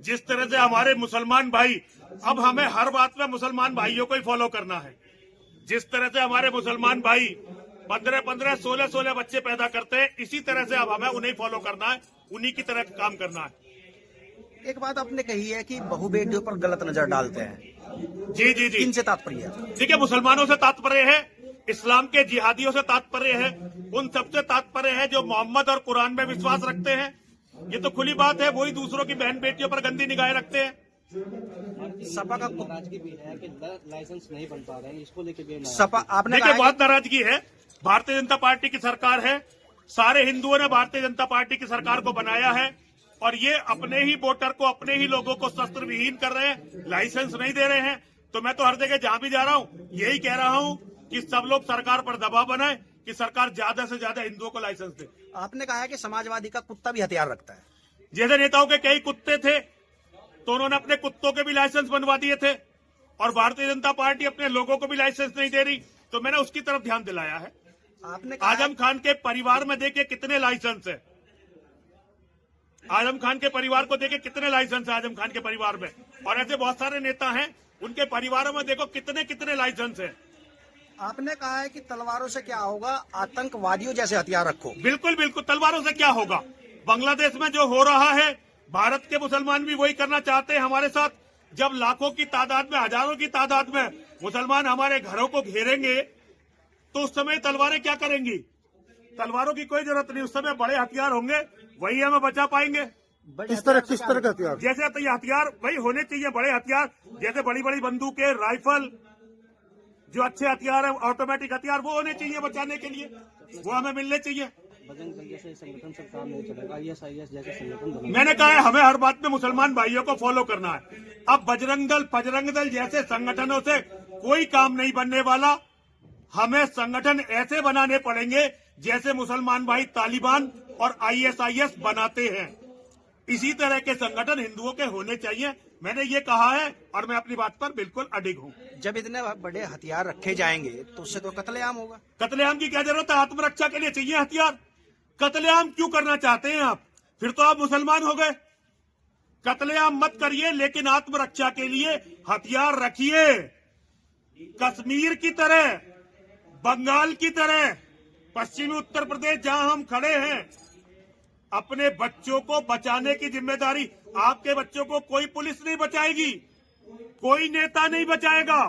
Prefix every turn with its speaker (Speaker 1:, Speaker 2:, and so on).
Speaker 1: जिस तरह से हमारे मुसलमान भाई, अब हमें हर बात में मुसलमान भाइयों को ही फॉलो करना है। जिस तरह से हमारे मुसलमान भाई 15-15, 16-16 बच्चे पैदा करते हैं, इसी तरह से अब हमें उन्हें फॉलो करना है, उन्हीं की तरह काम करना है।
Speaker 2: एक बात आपने कही है कि बहु बेटियों पर गलत नजर डालते हैं।
Speaker 1: जी जी जी,
Speaker 2: किनसे तात्पर्य है?
Speaker 1: देखिए, मुसलमानों से तात्पर्य है, इस्लाम के जिहादियों से तात्पर्य है, उन सबसे तात्पर्य है जो मोहम्मद और कुरान में विश्वास रखते हैं। ये तो खुली बात है, वही दूसरों की बहन बेटियों पर गंदी निगाहें रखते हैं।
Speaker 2: सपा का
Speaker 3: नाराजगी भी है कि लाइसेंस नहीं बन पा रहे हैं, इसको लेकर भी
Speaker 2: सपा आपने
Speaker 1: देखिए,
Speaker 2: कहा
Speaker 1: बहुत नाराजगी है। भारतीय जनता पार्टी की सरकार है, सारे हिंदुओं ने भारतीय जनता पार्टी की सरकार को बनाया है, और ये अपने ही वोटर को, अपने ही लोगों को शस्त्र विहीन कर रहे हैं, लाइसेंस नहीं दे रहे हैं। तो मैं तो हर जगह जहां भी जा रहा हूं यही कह रहा हूं कि सब लोग सरकार पर दबाव बनाए कि सरकार ज्यादा से ज्यादा हिंदुओं को लाइसेंस दे।
Speaker 2: आपने कहा है कि समाजवादी का कुत्ता भी हथियार रखता है।
Speaker 1: जैसे नेताओं के कई कुत्ते थे तो उन्होंने अपने कुत्तों के भी लाइसेंस बनवा दिए थे, और भारतीय जनता पार्टी अपने लोगों को भी लाइसेंस नहीं दे रही, तो मैंने उसकी तरफ ध्यान दिलाया है।
Speaker 2: आपने
Speaker 1: आजम खान के परिवार में देखिए कितने लाइसेंस है, आजम खान के परिवार को देखिए कितने लाइसेंस है आजम खान के परिवार में, और ऐसे बहुत सारे नेता हैं उनके परिवारों में देखो कितने कितने लाइसेंस है।
Speaker 2: आपने कहा है कि तलवारों से क्या होगा, आतंकवादियों जैसे हथियार रखो।
Speaker 1: बिल्कुल बिल्कुल, तलवारों से क्या होगा। बांग्लादेश में जो हो रहा है, भारत के मुसलमान भी वही करना चाहते हैं हमारे साथ। जब लाखों की तादाद में, हजारों की तादाद में मुसलमान हमारे घरों को घेरेंगे तो उस समय तलवारें क्या करेंगी। तलवारों की कोई जरूरत नहीं, उस समय बड़े हथियार होंगे, वही हमें बचा पाएंगे।
Speaker 2: किस तरह का हथियार?
Speaker 1: जैसे तो ये हथियार वही होने चाहिए, बड़े हथियार, जैसे बड़ी बड़ी बंदूकें, राइफल, जो अच्छे हथियार है, ऑटोमेटिक हथियार, वो होने चाहिए बचाने के लिए, वो हमें मिलने चाहिए।
Speaker 3: बजरंग दल जैसे संगठन से काम नहीं चलेगा, ISIS जैसे संगठन
Speaker 1: मैंने कहा है हमें हर बात में मुसलमान भाइयों को फॉलो करना है। अब बजरंग दल जैसे संगठनों से कोई काम नहीं बनने वाला, हमें संगठन ऐसे बनाने पड़ेंगे जैसे मुसलमान भाई तालिबान और ISIS बनाते हैं। इसी तरह के संगठन हिंदुओं के होने चाहिए, मैंने ये कहा है, और मैं अपनी बात पर बिल्कुल अडिग हूँ।
Speaker 2: जब इतने बड़े हथियार रखे जाएंगे तो उससे तो कत्लेआम होगा।
Speaker 1: कत्लेआम की क्या जरूरत है, आत्मरक्षा के लिए चाहिए हथियार। कत्लेआम क्यों करना चाहते हैं आप, फिर तो आप मुसलमान हो गए। कत्लेआम मत करिए, लेकिन आत्मरक्षा के लिए हथियार रखिए। कश्मीर की तरह, बंगाल की तरह, पश्चिमी उत्तर प्रदेश जहां हम खड़े हैं, अपने बच्चों को बचाने की जिम्मेदारी, आपके बच्चों को कोई पुलिस नहीं बचाएगी, कोई नेता नहीं बचाएगा।